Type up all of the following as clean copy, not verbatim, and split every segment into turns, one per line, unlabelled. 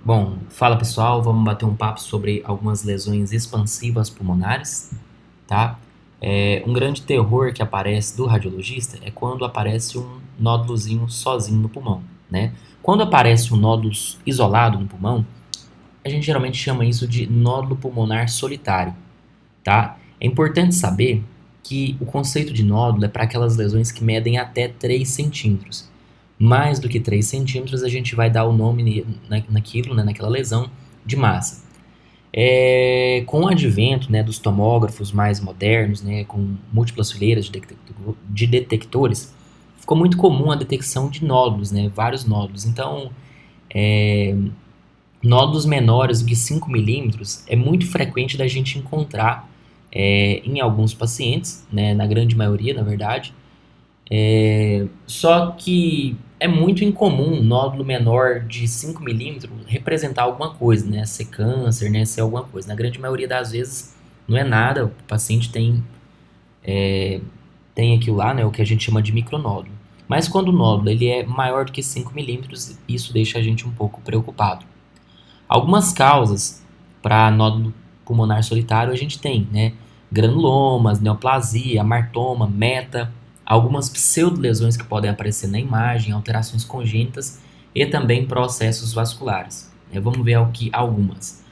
Bom, fala pessoal, vamos bater um papo sobre algumas lesões expansivas pulmonares, tá? Um grande terror que aparece do radiologista é quando aparece um nódulozinho sozinho no pulmão, né? Quando aparece um nódulo isolado no pulmão, a gente geralmente chama isso de nódulo pulmonar solitário, tá? É importante saber que o conceito de nódulo é para aquelas lesões que medem até 3 centímetros. Mais do que 3 centímetros, a gente vai dar o nome naquilo, né, naquela lesão de massa. Com o advento, né, dos tomógrafos mais modernos, né, com múltiplas fileiras de detectores, ficou muito comum a detecção de nódulos, né, vários nódulos. Então, nódulos menores do que 5 milímetros é muito frequente da gente encontrar em alguns pacientes, né, na grande maioria, na verdade. Só que é muito incomum um nódulo menor de 5 milímetros representar alguma coisa, né, ser câncer, né, ser alguma coisa. Na grande maioria das vezes não é nada, o paciente tem aquilo lá, né, o que a gente chama de micronódulo. Mas quando o nódulo ele é maior do que 5 milímetros, isso deixa a gente um pouco preocupado. Algumas causas para nódulo pulmonar solitário a gente tem, né? Granulomas, neoplasia, amartoma, meta, algumas pseudolesões que podem aparecer na imagem, alterações congênitas e também processos vasculares. Vamos ver aqui algumas.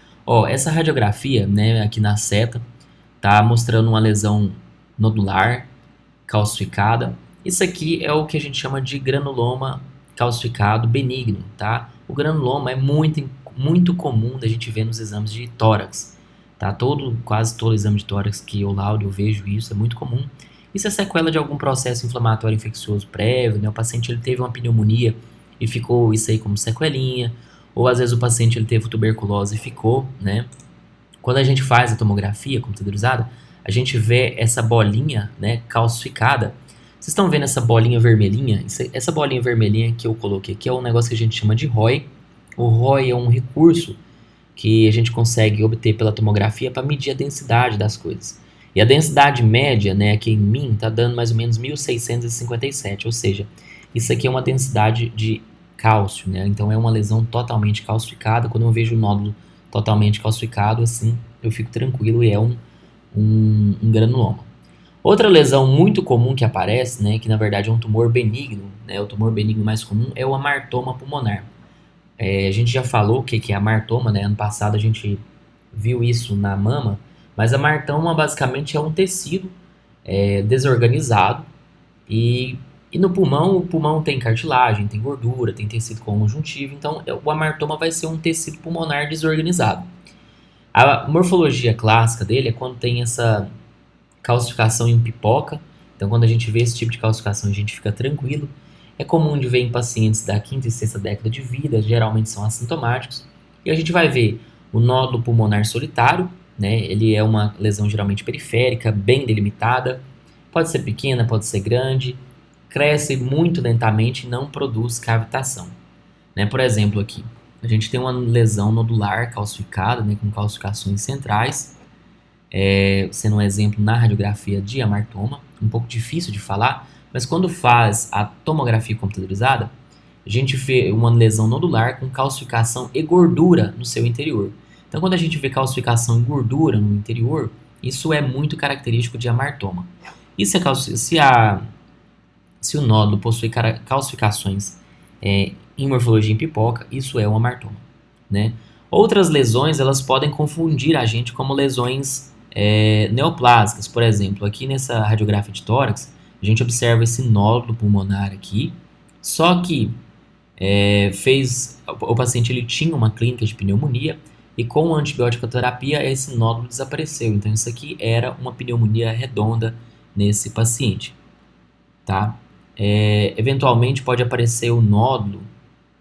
Essa radiografia, né, aqui na seta, tá mostrando uma lesão nodular calcificada. Isso aqui é o que a gente chama de granuloma calcificado benigno, tá? O granuloma é muito comum da gente ver nos exames de tórax, tá? Quase todo exame de tórax que eu laudo, eu vejo isso, é muito comum. Isso é sequela de algum processo inflamatório infeccioso prévio, né? O paciente ele teve uma pneumonia e ficou isso aí como sequelinha, ou às vezes o paciente ele teve tuberculose e ficou, né? Quando a gente faz a tomografia computadorizada, a gente vê essa bolinha, né, calcificada. Vocês estão vendo essa bolinha vermelhinha? Essa bolinha vermelhinha que eu coloquei aqui é um negócio que a gente chama de ROI. O ROI é um recurso que a gente consegue obter pela tomografia para medir a densidade das coisas. E a densidade média, né, aqui em mim, está dando mais ou menos 1657, ou seja, isso aqui é uma densidade de cálcio, né? Então é uma lesão totalmente calcificada. Quando eu vejo o nódulo totalmente calcificado, assim, eu fico tranquilo e é um granuloma. Outra lesão muito comum que aparece, né, que na verdade é um tumor benigno, né, o tumor benigno mais comum é o amartoma pulmonar. A gente já falou o que é amartoma, né? Ano passado a gente viu isso na mama, mas amartoma basicamente é um tecido desorganizado e, e no pulmão, o pulmão tem cartilagem, tem gordura, tem tecido conjuntivo, então o amartoma vai ser um tecido pulmonar desorganizado. A morfologia clássica dele é quando tem essa calcificação em pipoca. Então, quando a gente vê esse tipo de calcificação, a gente fica tranquilo. É comum de ver em pacientes da quinta e sexta década de vida, geralmente são assintomáticos. E a gente vai ver o nódulo pulmonar solitário, né? Ele é uma lesão geralmente periférica, bem delimitada. Pode ser pequena, pode ser grande. Cresce muito lentamente e não produz cavitação. Né? Por exemplo, aqui, a gente tem uma lesão nodular calcificada, né, com calcificações centrais, sendo um exemplo na radiografia de amartoma, um pouco difícil de falar, mas quando faz a tomografia computadorizada, a gente vê uma lesão nodular com calcificação e gordura no seu interior. Então, quando a gente vê calcificação e gordura no interior, isso é muito característico de amartoma. E se o nódulo possui calcificações em morfologia em pipoca, isso é um amartoma, né? Outras lesões, elas podem confundir a gente como lesões neoplásicas. Por exemplo, aqui nessa radiografia de tórax, a gente observa esse nódulo pulmonar aqui, só que o paciente ele tinha uma clínica de pneumonia e com a antibiótica terapia esse nódulo desapareceu. Então isso aqui era uma pneumonia redonda nesse paciente, tá? Eventualmente pode aparecer o nódulo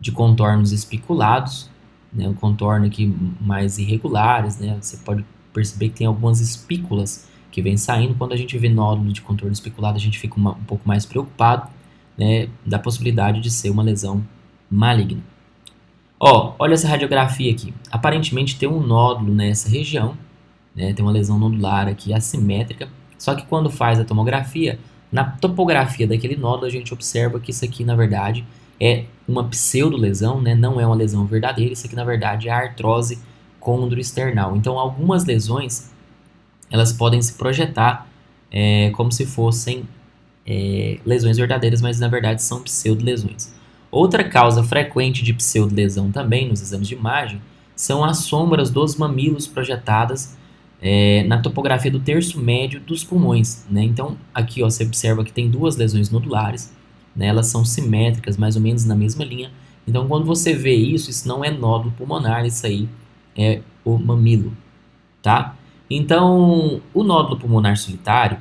de contornos espiculados, né, um contorno aqui mais irregulares, né, você pode perceber que tem algumas espículas que vêm saindo. Quando a gente vê nódulo de contorno especulado, a gente fica um pouco mais preocupado, né, da possibilidade de ser uma lesão maligna. Olha essa radiografia aqui. Aparentemente tem um nódulo nessa região, né, tem uma lesão nodular aqui assimétrica, só que quando faz a tomografia, na topografia daquele nódulo a gente observa que isso aqui, na verdade, é uma pseudolesão, né? Não é uma lesão verdadeira. Isso aqui, na verdade, é a artrose condroexternal. Então, algumas lesões, elas podem se projetar como se fossem lesões verdadeiras, mas na verdade são pseudolesões. Outra causa frequente de pseudolesão também nos exames de imagem são as sombras dos mamilos projetadas na topografia do terço médio dos pulmões, né? Então, aqui ó, você observa que tem duas lesões nodulares, né? Elas são simétricas, mais ou menos na mesma linha. Então, quando você vê isso não é nódulo pulmonar, isso aí é o mamilo, tá? Então, o nódulo pulmonar solitário,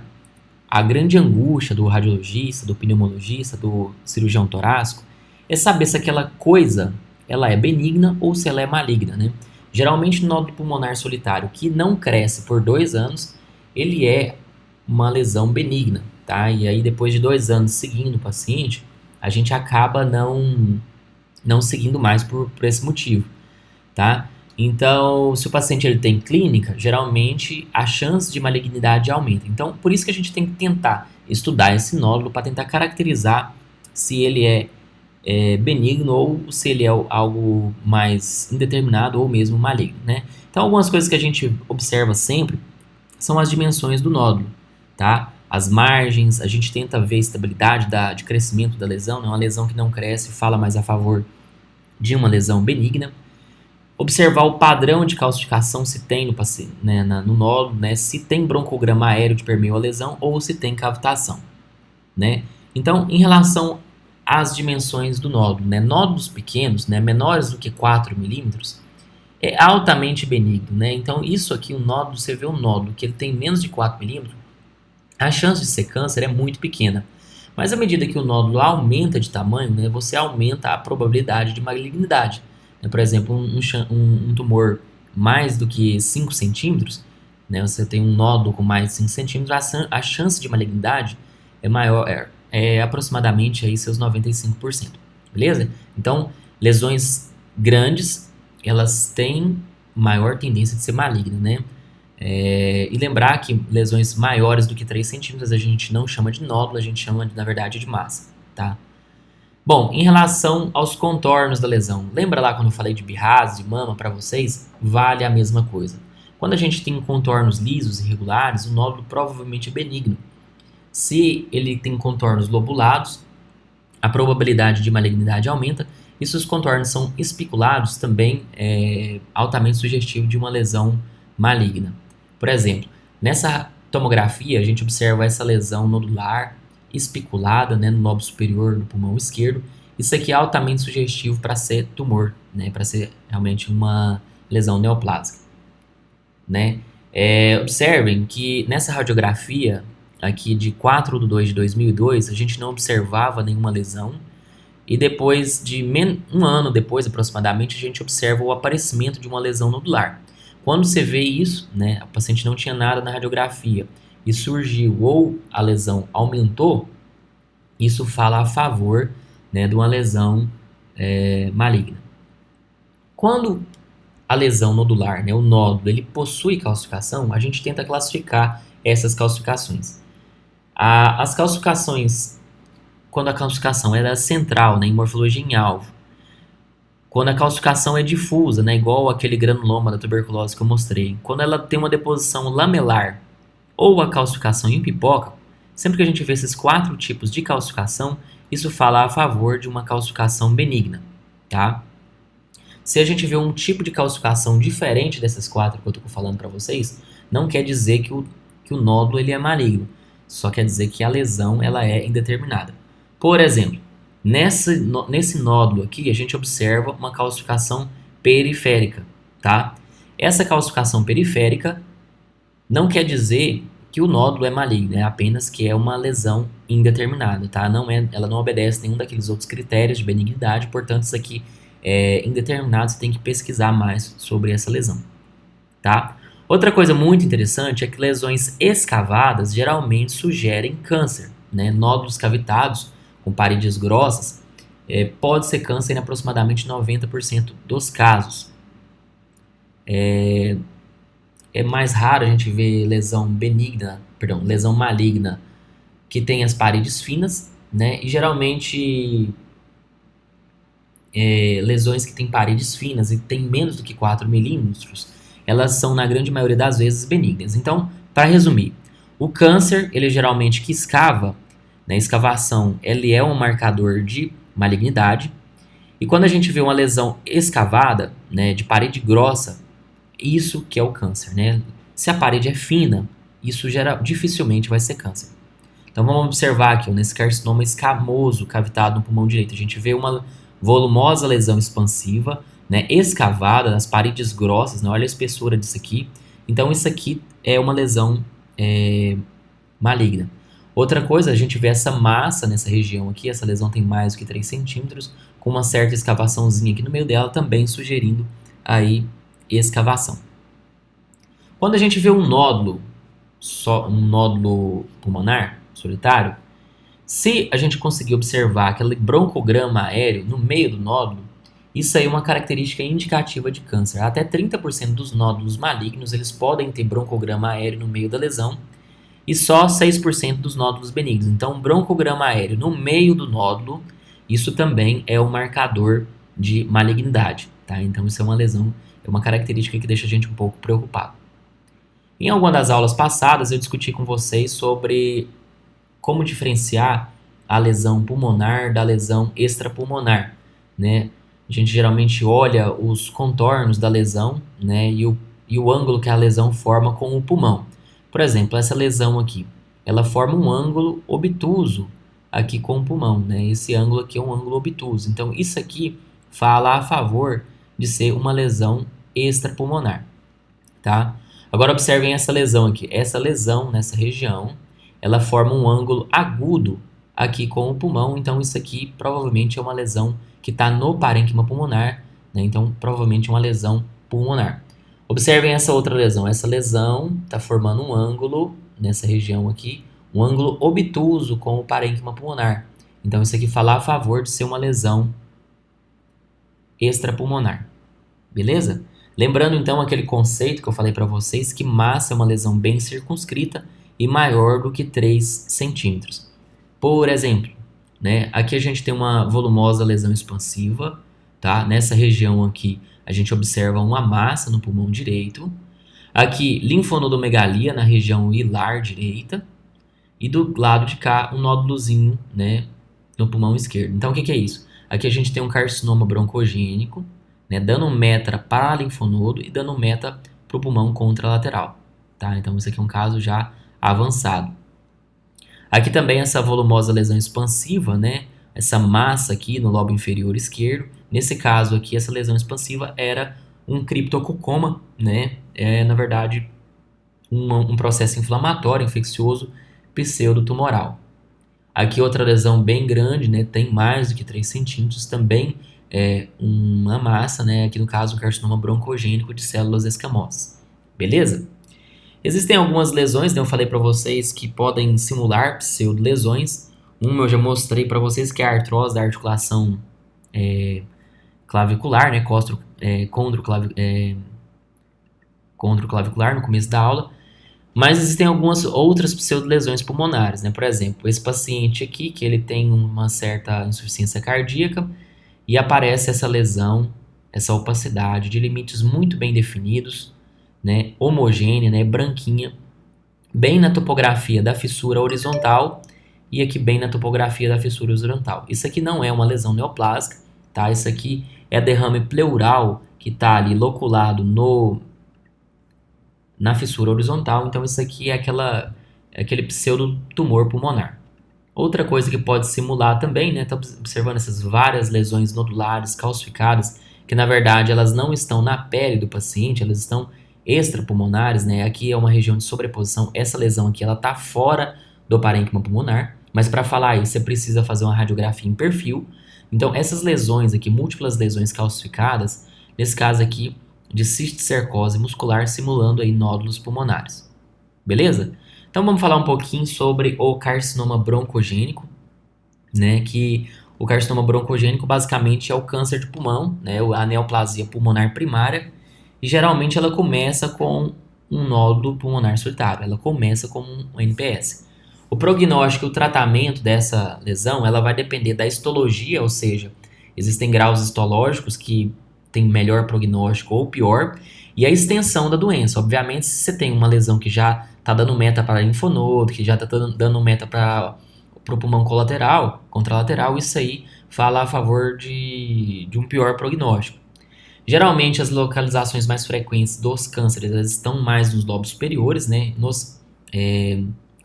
a grande angústia do radiologista, do pneumologista, do cirurgião torácico é saber se aquela coisa ela é benigna ou se ela é maligna, né? Geralmente, o nódulo pulmonar solitário que não cresce por 2 anos, ele é uma lesão benigna, tá? E aí, depois de 2 anos seguindo o paciente, a gente acaba não seguindo mais por esse motivo, tá? Então, se o paciente ele tem clínica, geralmente a chance de malignidade aumenta. Então, por isso que a gente tem que tentar estudar esse nódulo para tentar caracterizar se ele é benigno ou se ele é algo mais indeterminado ou mesmo maligno, né? Então, algumas coisas que a gente observa sempre são as dimensões do nódulo, tá? As margens, a gente tenta ver a estabilidade de crescimento da lesão, né? Uma lesão que não cresce fala mais a favor de uma lesão benigna. Observar o padrão de calcificação se tem no paciente, né, no nódulo, né, se tem broncograma aéreo de permeio à lesão ou se tem cavitação, né? Então, em relação às dimensões do nódulo, né, nódulos pequenos, né, menores do que 4 milímetros, é altamente benigno, né? Então, isso aqui, o nódulo, você vê um nódulo que ele tem menos de 4 milímetros, a chance de ser câncer é muito pequena. Mas à medida que o nódulo aumenta de tamanho, né, você aumenta a probabilidade de malignidade. Por exemplo, um tumor mais do que 5 centímetros, né, você tem um nódulo com mais de 5 centímetros, a chance de malignidade é maior, é aproximadamente aí seus 95%, beleza? Então, lesões grandes, elas têm maior tendência de ser maligna, né? E lembrar que lesões maiores do que 3 centímetros a gente não chama de nódulo, a gente chama, na verdade, de massa, tá? Bom, em relação aos contornos da lesão, lembra lá quando eu falei de birrase, de mama para vocês? Vale a mesma coisa. Quando a gente tem contornos lisos e irregulares, o nódulo provavelmente é benigno. Se ele tem contornos lobulados, a probabilidade de malignidade aumenta. E se os contornos são espiculados, também é altamente sugestivo de uma lesão maligna. Por exemplo, nessa tomografia a gente observa essa lesão nodular espiculada, né, no lobo superior do pulmão esquerdo. Isso aqui é altamente sugestivo para ser tumor, né, para ser realmente uma lesão neoplásica, né? Observem que nessa radiografia aqui de 4/2/2002 a gente não observava nenhuma lesão e depois de um ano depois aproximadamente a gente observa o aparecimento de uma lesão nodular. Quando você vê isso, né, o paciente não tinha nada na radiografia e surgiu ou a lesão aumentou, isso fala a favor, né, de uma lesão maligna. Quando a lesão nodular, né, o nódulo, ele possui calcificação, a gente tenta classificar essas calcificações. As calcificações, quando a calcificação é central, né, em morfologia em alvo, quando a calcificação é difusa, né, igual aquele granuloma da tuberculose que eu mostrei, quando ela tem uma deposição lamelar ou a calcificação em pipoca, sempre que a gente vê esses 4 tipos de calcificação, isso fala a favor de uma calcificação benigna, tá? Se a gente vê um tipo de calcificação diferente dessas 4 que eu estou falando para vocês, não quer dizer que o nódulo ele é maligno, só quer dizer que a lesão ela é indeterminada. Por exemplo, nesse nódulo aqui, a gente observa uma calcificação periférica, tá? Essa calcificação periférica não quer dizer que o nódulo é maligno, é apenas que é uma lesão indeterminada, tá? Ela não obedece nenhum daqueles outros critérios de benignidade, portanto, isso aqui é indeterminado, você tem que pesquisar mais sobre essa lesão, tá? Outra coisa muito interessante é que lesões escavadas geralmente sugerem câncer, né? Nódulos cavitados com paredes grossas pode ser câncer em aproximadamente 90% dos casos. É mais raro a gente ver lesão maligna que tem as paredes finas, né? E geralmente lesões que têm paredes finas e têm menos do que 4 milímetros, elas são, na grande maioria das vezes, benignas. Então, para resumir, o câncer, ele geralmente que escava, né, escavação, ele é um marcador de malignidade. E quando a gente vê uma lesão escavada, né, de parede grossa, isso que é o câncer, né? Se a parede é fina, isso dificilmente vai ser câncer. Então vamos observar aqui, nesse carcinoma escamoso cavitado no pulmão direito, a gente vê uma volumosa lesão expansiva, né, escavada nas paredes grossas, né, olha a espessura disso aqui. Então isso aqui é uma lesão maligna. Outra coisa, a gente vê essa massa nessa região aqui, essa lesão tem mais do que 3 centímetros, com uma certa escavaçãozinha aqui no meio dela, também sugerindo aí escavação. Quando a gente vê um nódulo pulmonar solitário, se a gente conseguir observar aquele broncograma aéreo no meio do nódulo, isso aí é uma característica indicativa de câncer. Até 30% dos nódulos malignos eles podem ter broncograma aéreo no meio da lesão e só 6% dos nódulos benignos. Então, broncograma aéreo no meio do nódulo, isso também é um marcador de malignidade, tá? Então, isso é uma lesão, é uma característica que deixa a gente um pouco preocupado. Em alguma das aulas passadas, eu discuti com vocês sobre como diferenciar a lesão pulmonar da lesão extrapulmonar, né? A gente geralmente olha os contornos da lesão, né, e o ângulo que a lesão forma com o pulmão. Por exemplo, essa lesão aqui, ela forma um ângulo obtuso aqui com o pulmão, né? Esse ângulo aqui é um ângulo obtuso. Então, isso aqui fala a favor de ser uma lesão extrapulmonar, tá? Agora, observem essa lesão aqui. Essa lesão nessa região, ela forma um ângulo agudo aqui com o pulmão. Então, isso aqui provavelmente é uma lesão que está no parênquima pulmonar, né? Então, provavelmente é uma lesão pulmonar. Observem essa outra lesão. Essa lesão está formando um ângulo nessa região aqui, um ângulo obtuso com o parênquima pulmonar. Então, isso aqui fala a favor de ser uma lesão extrapulmonar. Beleza? Lembrando, então, aquele conceito que eu falei para vocês, que massa é uma lesão bem circunscrita e maior do que 3 centímetros. Por exemplo, né, aqui a gente tem uma volumosa lesão expansiva, tá? Nessa região aqui, a gente observa uma massa no pulmão direito. Aqui, linfonodomegalia na região hilar direita. E do lado de cá, um nódulozinho, né, no pulmão esquerdo. Então, o que é isso? Aqui a gente tem um carcinoma broncogênico, né, dando meta para linfonodo e dando meta para o pulmão contralateral. Tá? Então, isso aqui é um caso já avançado. Aqui também essa volumosa lesão expansiva, né, essa massa aqui no lobo inferior esquerdo. Nesse caso aqui, essa lesão expansiva era um criptococoma, né? Na verdade, um processo inflamatório, infeccioso, pseudotumoral. Aqui outra lesão bem grande, né? Tem mais do que 3 centímetros, também é uma massa, né? Aqui no caso, um carcinoma broncogênico de células escamosas. Beleza? Existem algumas lesões, né? Eu falei para vocês que podem simular pseudolesões. Uma eu já mostrei para vocês que é a artrose da articulação clavicular, né? Condroclavicular no começo da aula. Mas existem algumas outras pseudolesões pulmonares, né? Por exemplo, esse paciente aqui, que ele tem uma certa insuficiência cardíaca e aparece essa lesão, essa opacidade de limites muito bem definidos, né? Homogênea, né? Branquinha, bem na topografia da fissura horizontal e aqui bem na topografia da fissura horizontal. Isso aqui não é uma lesão neoplásica, tá? Isso aqui é derrame pleural que está ali loculado na fissura horizontal, então isso aqui é aquele pseudotumor pulmonar. Outra coisa que pode simular também, né, tá observando essas várias lesões nodulares calcificadas, que na verdade elas não estão na pele do paciente, elas estão extrapulmonares, né? Aqui é uma região de sobreposição, essa lesão aqui ela tá fora do parênquima pulmonar, mas para falar isso você precisa fazer uma radiografia em perfil. Então essas lesões aqui, múltiplas lesões calcificadas, nesse caso aqui de cisticercose muscular simulando aí nódulos pulmonares. Beleza? Então vamos falar um pouquinho sobre o carcinoma broncogênico, né? Que o carcinoma broncogênico basicamente é o câncer de pulmão, né? A neoplasia pulmonar primária, e geralmente ela começa com um nódulo pulmonar solitário, ela começa como um NPS. O prognóstico e o tratamento dessa lesão, ela vai depender da histologia, ou seja, Existem graus histológicos que têm melhor prognóstico ou pior, e a extensão da doença. Obviamente, se você tem uma lesão que já está dando meta para linfonodo, que já está dando meta para o pulmão colateral, contralateral, isso aí fala a favor de um pior prognóstico. Geralmente, as localizações mais frequentes dos cânceres elas estão mais nos lobos superiores, né, nos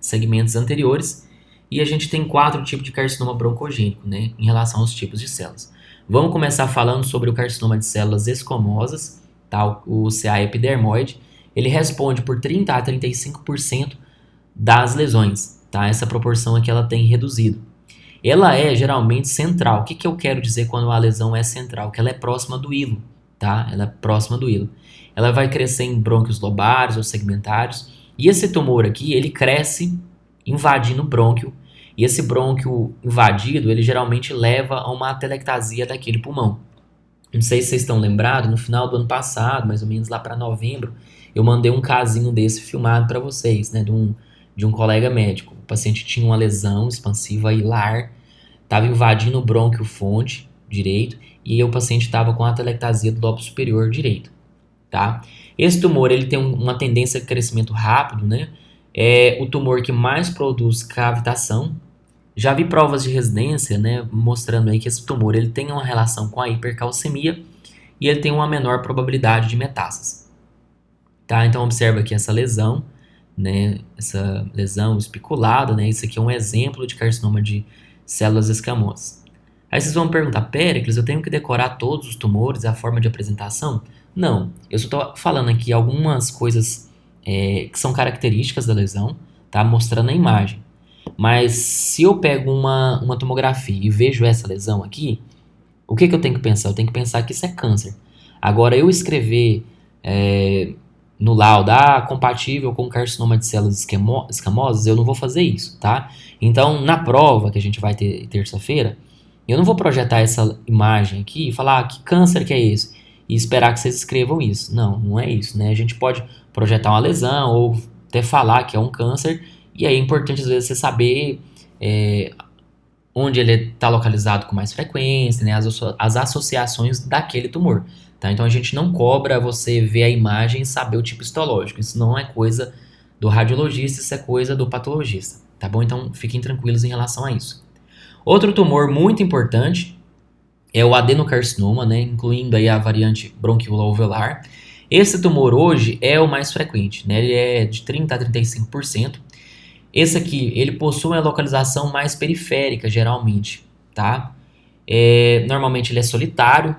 segmentos anteriores, e a gente tem 4 tipos de carcinoma broncogênico, né, em relação aos tipos de células. Vamos começar falando sobre o carcinoma de células escamosas, tá, o CA epidermoide. Ele responde por 30 a 35% das lesões, tá? Essa proporção aqui ela tem reduzido. Ela é geralmente central. O que, que eu quero dizer quando a lesão é central? Que ela é próxima do hilo, tá? Ela é próxima do hilo. Ela vai crescer em brônquios lobares ou segmentários. E esse tumor aqui, ele cresce invadindo o brônquio. E esse brônquio invadido, ele geralmente leva a uma atelectasia daquele pulmão. Não sei se vocês estão lembrados, no final do ano passado, mais ou menos lá para novembro, eu mandei um casinho desse filmado para vocês, né, de um colega médico. O paciente tinha uma lesão expansiva hilar, estava invadindo o brônquio fonte direito e o paciente estava com atelectasia do lobo superior direito, tá? Esse tumor ele tem uma tendência de crescimento rápido, né? É o tumor que mais produz cavitação. Já vi provas de residência, né, mostrando aí que esse tumor ele tem uma relação com a hipercalcemia e ele tem uma menor probabilidade de metástase. Tá? Então observa aqui essa lesão, né, essa lesão espiculada, né, isso aqui é um exemplo de carcinoma de células escamosas. Aí vocês vão perguntar, Péricles, eu tenho que decorar todos os tumores, a forma de apresentação? Não, eu só estou falando aqui algumas coisas que são características da lesão, tá? Mostrando a imagem. Mas se eu pego uma tomografia e vejo essa lesão aqui, o que eu tenho que pensar? Eu tenho que pensar que isso é câncer. Agora, eu escrever no laudo, compatível com carcinoma de células escamosas, eu não vou fazer isso, tá? Então, na prova que a gente vai ter terça-feira, eu não vou projetar essa imagem aqui e falar que câncer que é esse e esperar que vocês escrevam isso. Não, não é isso, né? A gente pode projetar uma lesão ou até falar que é um câncer. E aí é importante, às vezes, você saber onde ele está localizado com mais frequência, né, as associações daquele tumor. Tá? Então, a gente não cobra você ver a imagem e saber o tipo histológico. Isso não é coisa do radiologista, isso é coisa do patologista. Tá bom? Então, fiquem tranquilos em relação a isso. Outro tumor muito importante é o adenocarcinoma, né, incluindo aí a variante bronquioalveolar. Esse tumor hoje é o mais frequente, né, ele é de 30 a 35%. Esse aqui, ele possui uma localização mais periférica, geralmente, tá? Normalmente ele é solitário,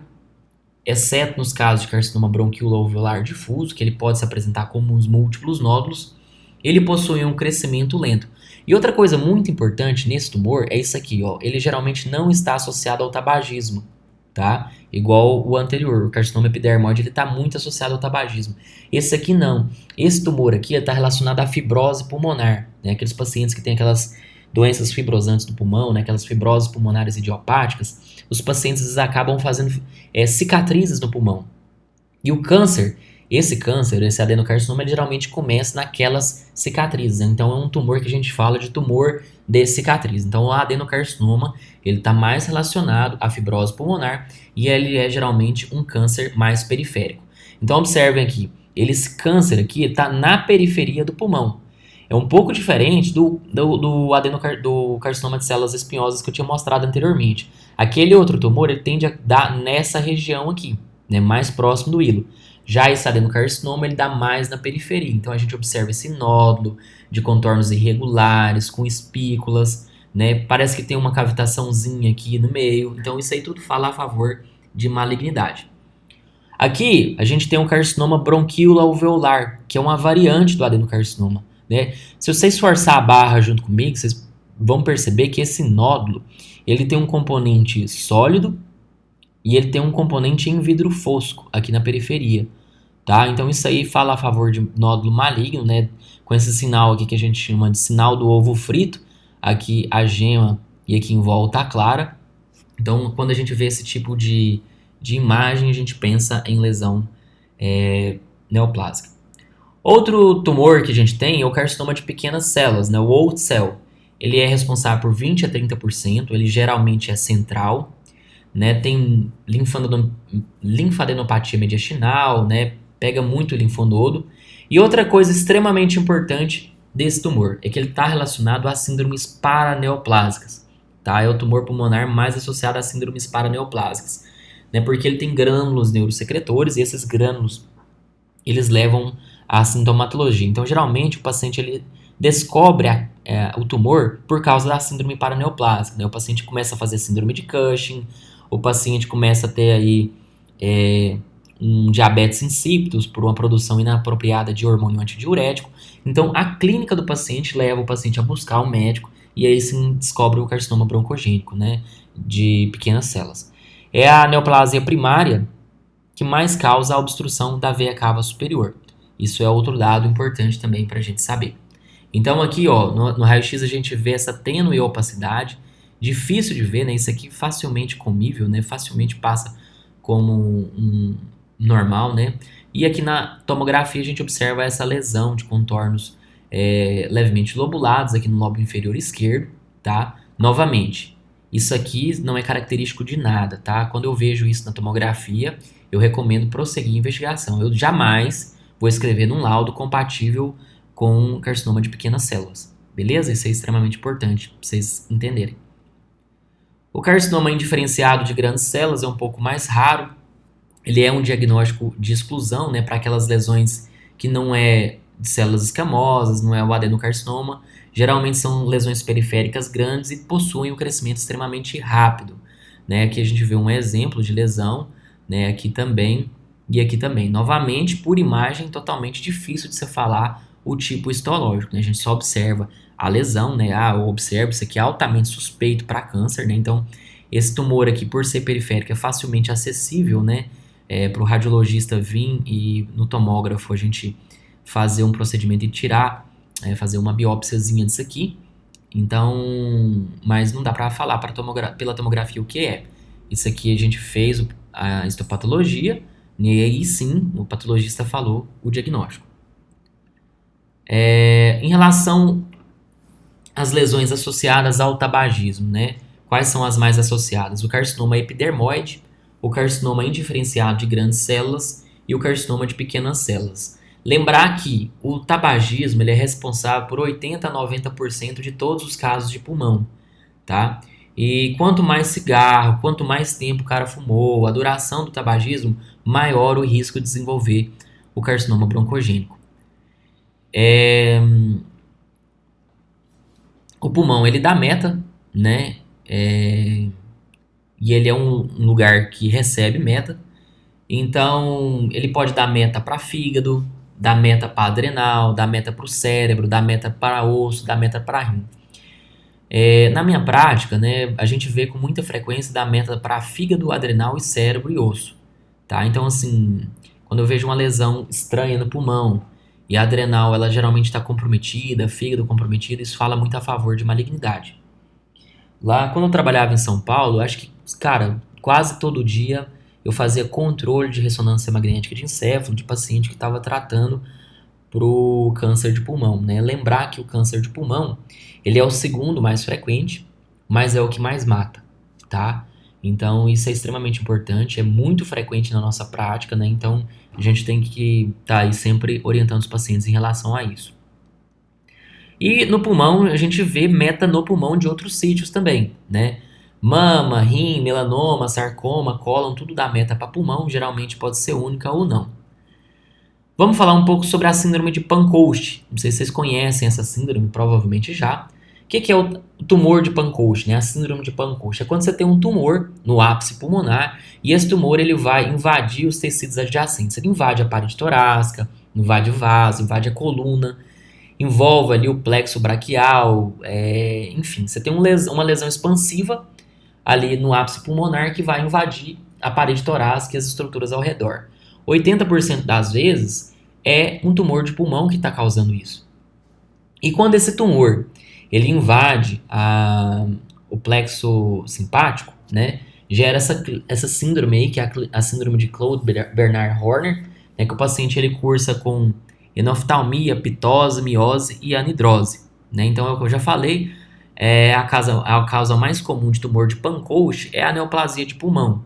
exceto nos casos de carcinoma bronquioalveolar difuso, que ele pode se apresentar como uns múltiplos nódulos. Ele possui um crescimento lento. E outra coisa muito importante nesse tumor é isso aqui, ó. Ele geralmente não está associado ao tabagismo, tá? Igual o anterior, o carcinoma epidermoide, ele está muito associado ao tabagismo. Esse aqui não. Esse tumor aqui está relacionado à fibrose pulmonar, né? Aqueles pacientes que têm aquelas doenças fibrosantes do pulmão, né? Aquelas fibroses pulmonares idiopáticas, os pacientes acabam fazendo cicatrizes no pulmão. E o câncer, esse adenocarcinoma, ele geralmente começa naquelas cicatrizes. Então é um tumor que a gente fala de tumor de cicatriz. Então o adenocarcinoma, ele está mais relacionado à fibrose pulmonar e ele é geralmente um câncer mais periférico. Então observem aqui, esse câncer aqui está na periferia do pulmão. É um pouco diferente do carcinoma de células espinhosas que eu tinha mostrado anteriormente. Aquele outro tumor, ele tende a dar nessa região aqui, né, mais próximo do hilo. Já esse adenocarcinoma, ele dá mais na periferia. Então, a gente observa esse nódulo de contornos irregulares, com espículas, né? Parece que tem uma cavitaçãozinha aqui no meio. Então, isso aí tudo fala a favor de malignidade. Aqui, a gente tem um carcinoma bronquioalveolar, que é uma variante do adenocarcinoma, né? Se vocês forçar a barra junto comigo, vocês vão perceber que esse nódulo, ele tem um componente sólido e ele tem um componente em vidro fosco aqui na periferia, tá? Então isso aí fala a favor de nódulo maligno, né? Com esse sinal aqui que a gente chama de sinal do ovo frito, aqui a gema e aqui em volta a clara. Então quando a gente vê esse tipo de imagem, a gente pensa em lesão neoplásica. Outro tumor que a gente tem é o carcinoma de pequenas células, né? O old cell. Ele é responsável por 20 a 30%, ele geralmente é central. né? Tem linfadenopatia mediastinal, né? Pega muito o linfonodo. E outra coisa extremamente importante desse tumor é que ele está relacionado a síndromes paraneoplásicas, tá? É o tumor pulmonar mais associado a síndromes paraneoplásicas, né? Porque ele tem grânulos neurosecretores e esses grânulos eles levam à sintomatologia. Então, geralmente, o paciente ele descobre o tumor por causa da síndrome paraneoplásica, né? O paciente começa a fazer síndrome de Cushing, o paciente começa a ter aí um diabetes insípidos por uma produção inapropriada de hormônio antidiurético. Então, a clínica do paciente leva o paciente a buscar um médico e aí sim descobre o carcinoma broncogênico, né, de pequenas células. É a neoplasia primária que mais causa a obstrução da veia cava superior. Isso é outro dado importante também para a gente saber. Então aqui, ó, no raio-x a gente vê essa tênue opacidade, difícil de ver, né? Isso aqui facilmente comível, né? Facilmente passa como um normal, né? E aqui na tomografia a gente observa essa lesão de contornos levemente lobulados aqui no lobo inferior esquerdo, tá? Novamente, isso aqui não é característico de nada, tá? Quando eu vejo isso na tomografia, eu recomendo prosseguir a investigação. Eu jamais vou escrever num laudo compatível com carcinoma de pequenas células. Beleza? Isso é extremamente importante para vocês entenderem. O carcinoma indiferenciado de grandes células é um pouco mais raro. Ele é um diagnóstico de exclusão, né, para aquelas lesões que não é de células escamosas, não é o adenocarcinoma. Geralmente são lesões periféricas grandes e possuem um crescimento extremamente rápido. Né? Aqui a gente vê um exemplo de lesão, né, aqui também e aqui também. Novamente, por imagem, totalmente difícil de se falar o tipo histológico. Né? A gente só observa a lesão, né? Eu observo isso aqui é altamente suspeito para câncer, né? Então, esse tumor aqui, por ser periférico, é facilmente acessível, né? Para o radiologista vir e no tomógrafo a gente fazer um procedimento e tirar, fazer uma biópsiazinha disso aqui. Então, mas não dá para falar pela tomografia o que é. Isso aqui a gente fez a histopatologia e aí sim o patologista falou o diagnóstico. Em relação às lesões associadas ao tabagismo, né? Quais são as mais associadas? O carcinoma epidermoide, o carcinoma indiferenciado de grandes células e o carcinoma de pequenas células. Lembrar que o tabagismo ele é responsável por 80 a 90% de todos os casos de pulmão, tá? E quanto mais cigarro, quanto mais tempo o cara fumou, a duração do tabagismo, maior o risco de desenvolver o carcinoma broncogênico. O pulmão ele dá meta, né? E ele é um lugar que recebe meta. Então, ele pode dar meta para fígado, dar meta para adrenal, dar meta para o cérebro, dar meta para osso, dar meta para rim. Na minha prática, né, a gente vê com muita frequência dar meta para fígado, adrenal e cérebro e osso. Tá? Então, assim, quando eu vejo uma lesão estranha no pulmão e a adrenal ela geralmente está comprometida, fígado comprometido, isso fala muito a favor de malignidade. Lá, quando eu trabalhava em São Paulo, acho que, cara, quase todo dia eu fazia controle de ressonância magnética de encéfalo de paciente que estava tratando pro câncer de pulmão, né? Lembrar que o câncer de pulmão, ele é o segundo mais frequente, mas é o que mais mata, tá? Então, isso é extremamente importante, é muito frequente na nossa prática, né? Então, a gente tem que estar aí sempre orientando os pacientes em relação a isso. E no pulmão, a gente vê meta no pulmão de outros sítios também, né? Mama, rim, melanoma, sarcoma, cólon, tudo dá meta para pulmão, geralmente pode ser única ou não. Vamos falar um pouco sobre a síndrome de Pancoast. Não sei se vocês conhecem essa síndrome, provavelmente já. O que é o tumor de Pancoast, né? A síndrome de Pancoast é quando você tem um tumor no ápice pulmonar e esse tumor ele vai invadir os tecidos adjacentes. Ele invade a parede torácica, invade o vaso, invade a coluna, envolve ali o plexo braquial, enfim, você tem uma lesão expansiva ali no ápice pulmonar que vai invadir a parede torácica e as estruturas ao redor. 80% das vezes é um tumor de pulmão que está causando isso. E quando esse tumor ele invade o plexo simpático, né, gera essa síndrome aí, que é a síndrome de Claude-Bernard Horner, né, que o paciente ele cursa com enoftalmia, pitose, miose e anidrose. Né? Então é o que eu já falei, A causa mais comum de tumor de Pancoast é a neoplasia de pulmão.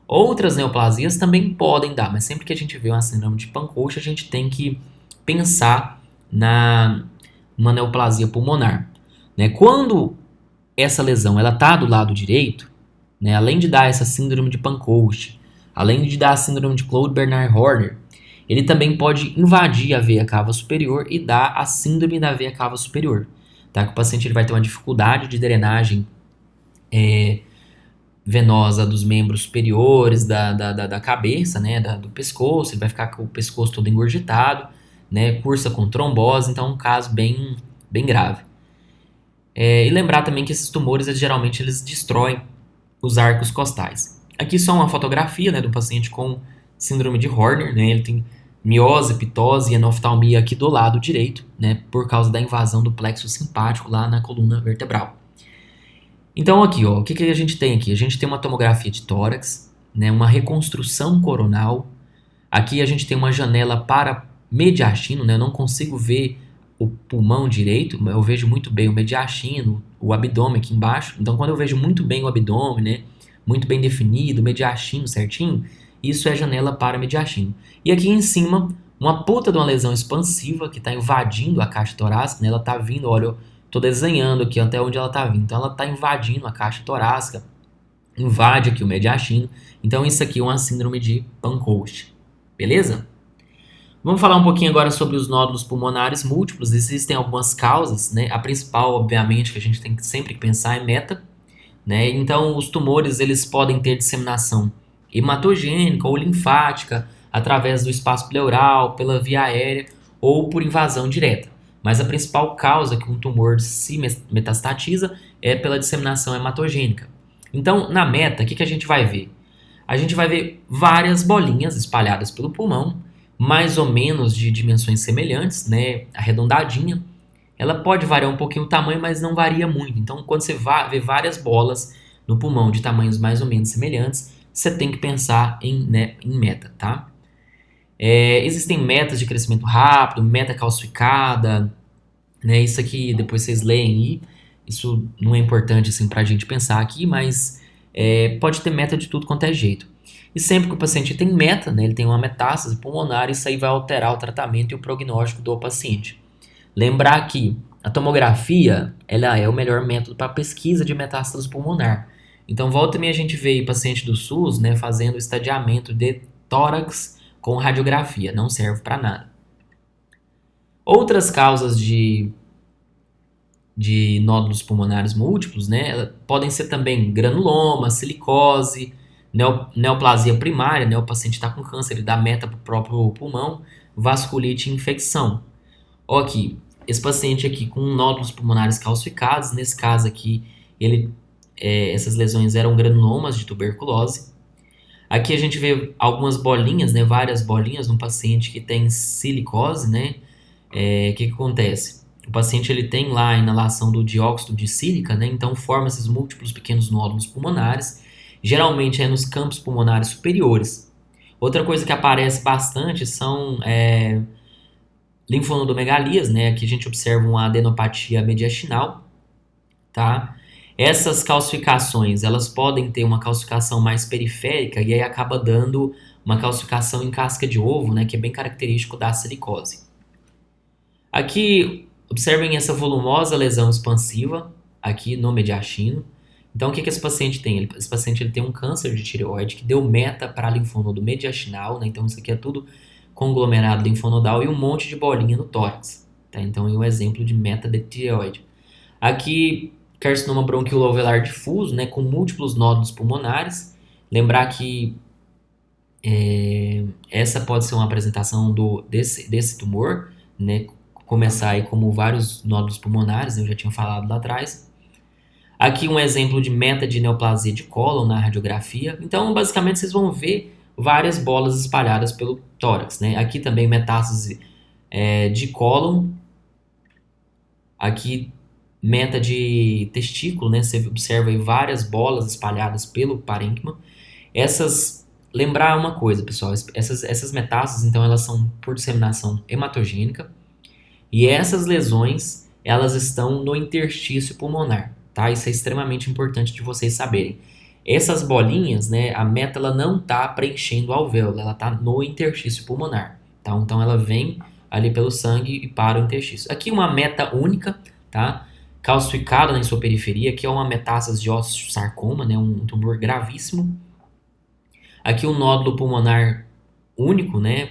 Outras neoplasias também podem dar, mas sempre que a gente vê uma síndrome de Pancoast, a gente tem que pensar numa neoplasia pulmonar. Né? Quando essa lesão está do lado direito, né, além de dar essa síndrome de Pancoast, além de dar a síndrome de Claude-Bernard-Horner, ele também pode invadir a veia cava superior e dar a síndrome da veia cava superior. Tá? Que o paciente ele vai ter uma dificuldade de drenagem venosa dos membros superiores da cabeça, né, do pescoço, ele vai ficar com o pescoço todo engurgitado, né, cursa com trombose, então é um caso bem, bem grave. E lembrar também que esses tumores, geralmente, eles destroem os arcos costais. Aqui só uma fotografia, né, do paciente com síndrome de Horner, né, ele tem miose, pitose e anoftalmia aqui do lado direito, né, por causa da invasão do plexo simpático lá na coluna vertebral. Então aqui, ó, o que a gente tem aqui? A gente tem uma tomografia de tórax, né, uma reconstrução coronal. Aqui a gente tem uma janela para mediastino, né, eu não consigo ver o pulmão direito, eu vejo muito bem o mediastino, o abdômen aqui embaixo. Então quando eu vejo muito bem o abdômen, né, muito bem definido, o mediastino certinho, isso é janela para mediastino. E aqui em cima, uma puta de uma lesão expansiva que está invadindo a caixa torácica, né, ela está vindo, olha, eu estou desenhando aqui até onde ela está vindo. Então ela está invadindo a caixa torácica, invade aqui o mediastino. Então isso aqui é uma síndrome de Pancoast. Beleza? Vamos falar um pouquinho agora sobre os nódulos pulmonares múltiplos. Existem algumas causas, né? A principal, obviamente, que a gente tem que sempre pensar é meta, né? Então, os tumores eles podem ter disseminação hematogênica ou linfática através do espaço pleural, pela via aérea ou por invasão direta. Mas a principal causa que um tumor se metastatiza é pela disseminação hematogênica. Então, na meta, o que a gente vai ver? A gente vai ver várias bolinhas espalhadas pelo pulmão, mais ou menos de dimensões semelhantes, né, arredondadinha. Ela pode variar um pouquinho o tamanho, mas não varia muito. Então, quando você vê várias bolas no pulmão de tamanhos mais ou menos semelhantes, você tem que pensar em meta, tá? Existem metas de crescimento rápido, meta calcificada, né? Isso aqui depois vocês leem aí. Isso não é importante assim, para a gente pensar aqui, mas pode ter meta de tudo quanto é jeito. E sempre que o paciente tem meta, né, ele tem uma metástase pulmonar, isso aí vai alterar o tratamento e o prognóstico do paciente. Lembrar que a tomografia ela é o melhor método para pesquisa de metástase pulmonar. Então, volta e meia a gente vê paciente do SUS, né, fazendo estadiamento de tórax com radiografia. Não serve para nada. Outras causas de nódulos pulmonares múltiplos, né, podem ser também granuloma, silicose, neoplasia primária, né, o paciente está com câncer, ele dá meta para o próprio pulmão, vasculite e infecção. Ó, aqui, esse paciente aqui com nódulos pulmonares calcificados, nesse caso aqui, essas lesões eram granulomas de tuberculose. Aqui a gente vê algumas bolinhas, né, várias bolinhas num paciente que tem silicose, né. Que acontece? O paciente ele tem lá a inalação do dióxido de sílica, né, então forma esses múltiplos pequenos nódulos pulmonares, geralmente é nos campos pulmonares superiores. Outra coisa que aparece bastante são linfonodomegalias, né? Aqui a gente observa uma adenopatia mediastinal, tá? Essas calcificações, elas podem ter uma calcificação mais periférica e aí acaba dando uma calcificação em casca de ovo, né? Que é bem característico da silicose. Aqui, observem essa volumosa lesão expansiva aqui no mediastino. Então, o que esse paciente tem? Esse paciente ele tem um câncer de tireoide que deu meta para linfonodo mediastinal, né? Então, isso aqui é tudo conglomerado linfonodal e um monte de bolinha no tórax. Tá? Então, é um exemplo de meta de tireoide. Aqui, carcinoma bronquioalveolar difuso, né? Com múltiplos nódulos pulmonares. Lembrar que essa pode ser uma apresentação desse tumor, né? Começar aí como vários nódulos pulmonares, eu já tinha falado lá atrás. Aqui um exemplo de meta de neoplasia de cólon na radiografia. Então, basicamente, vocês vão ver várias bolas espalhadas pelo tórax, né? Aqui também metástase de cólon. Aqui meta de testículo, né? Você observa aí várias bolas espalhadas pelo parênquima. Lembrar uma coisa, pessoal. Essas metástases, então, elas são por disseminação hematogênica. E essas lesões, elas estão no interstício pulmonar. tá? Isso é extremamente importante de vocês saberem. Essas bolinhas, né, a meta ela não está preenchendo o alvéolo, ela está no interstício pulmonar, tá? Então ela vem ali pelo sangue e para o interstício. Aqui uma meta única, tá? Calcificada em sua periferia, que é uma metástase de osteosarcoma, né, um tumor gravíssimo. Aqui um nódulo pulmonar único, né,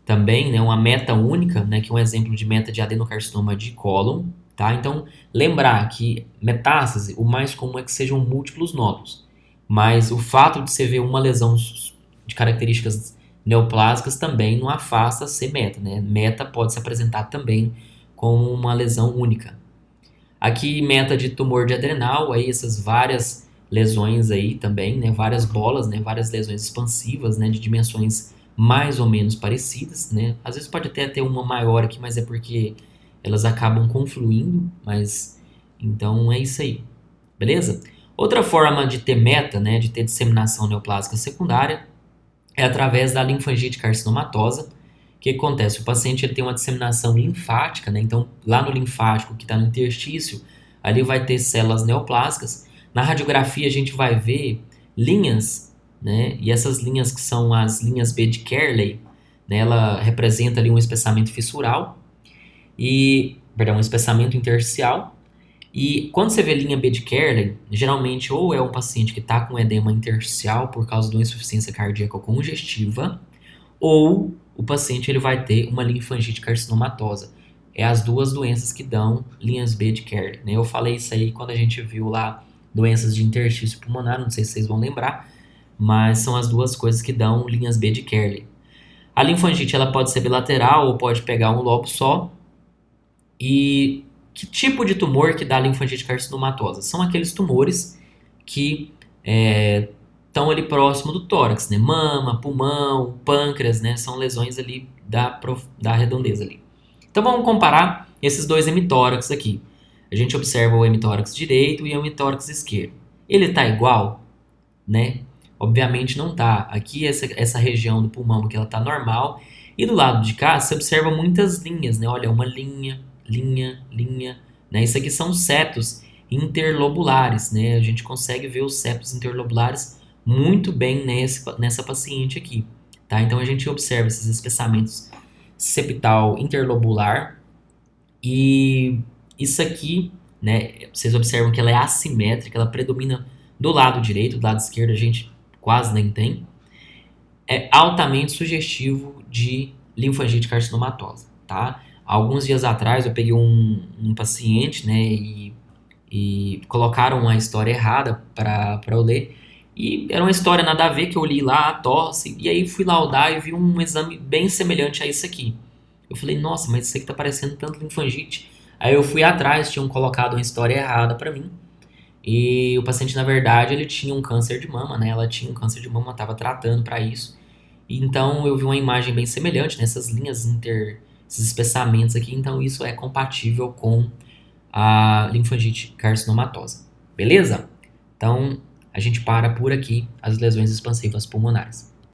também, né, uma meta única, né, que é um exemplo de meta de adenocarcinoma de cólon, tá? Então, lembrar que metástase, o mais comum é que sejam múltiplos nódulos, mas o fato de você ver uma lesão de características neoplásicas também não afasta ser meta, né? Meta pode se apresentar também como uma lesão única. Aqui, meta de tumor de adrenal, aí essas várias lesões aí também, né? Várias bolas, né? Várias lesões expansivas, né? De dimensões mais ou menos parecidas, né? Às vezes pode até ter uma maior aqui, mas é porque elas acabam confluindo, mas então é isso aí, beleza? Outra forma de ter meta, né? De ter disseminação neoplásica secundária é através da linfangite carcinomatosa. O que acontece? O paciente ele tem uma disseminação linfática, né? Então, lá no linfático que está no interstício, ali vai ter células neoplásicas. Na radiografia, a gente vai ver linhas, né? E essas linhas que são as linhas B de Kerley, né? Ela representa ali um espessamento fissural um espessamento intersticial. E quando você vê linha B de Kerley, geralmente ou é um paciente que está com edema intersticial por causa de uma insuficiência cardíaca congestiva, ou o paciente ele vai ter uma linfangite carcinomatosa. É as duas doenças que dão linhas B de Kerley, né? Eu falei isso aí quando a gente viu lá doenças de interstício pulmonar, não sei se vocês vão lembrar, mas são as duas coisas que dão linhas B de Kerley. A linfangite ela pode ser bilateral ou pode pegar um lobo só. E que tipo de tumor que dá linfangite carcinomatosa? São aqueles tumores que estão ali próximo do tórax, né? Mama, pulmão, pâncreas, né? São lesões ali da redondeza ali. Então vamos comparar esses dois hemitórax aqui. A gente observa o hemitórax direito e o hemitórax esquerdo. Ele está igual, né? Obviamente não tá. Aqui essa região do pulmão que ela tá normal e do lado de cá você observa muitas linhas, né? Olha, uma linha, linha, né? Isso aqui são septos interlobulares, né? A gente consegue ver os septos interlobulares muito bem nessa paciente aqui, tá? Então a gente observa esses espessamentos septal interlobular e isso aqui, né? Vocês observam que ela é assimétrica, ela predomina do lado direito, do lado esquerdo a gente quase nem tem. É altamente sugestivo de linfangite carcinomatosa, tá? Alguns dias atrás eu peguei um paciente, né, e colocaram uma história errada para eu ler. E era uma história nada a ver que eu li lá, a tosse, e aí fui laudar e vi um exame bem semelhante a isso aqui. Eu falei, nossa, mas isso aqui tá parecendo tanto linfangite. Aí eu fui atrás, tinham colocado uma história errada para mim. E o paciente, na verdade, ele tinha um câncer de mama, né? Ela tinha um câncer de mama, estava tratando para isso. Então eu vi uma imagem bem semelhante nessas linhas esses espessamentos aqui. Então isso é compatível com a linfangite carcinomatosa. Beleza? Então a gente para por aqui as lesões expansivas pulmonares.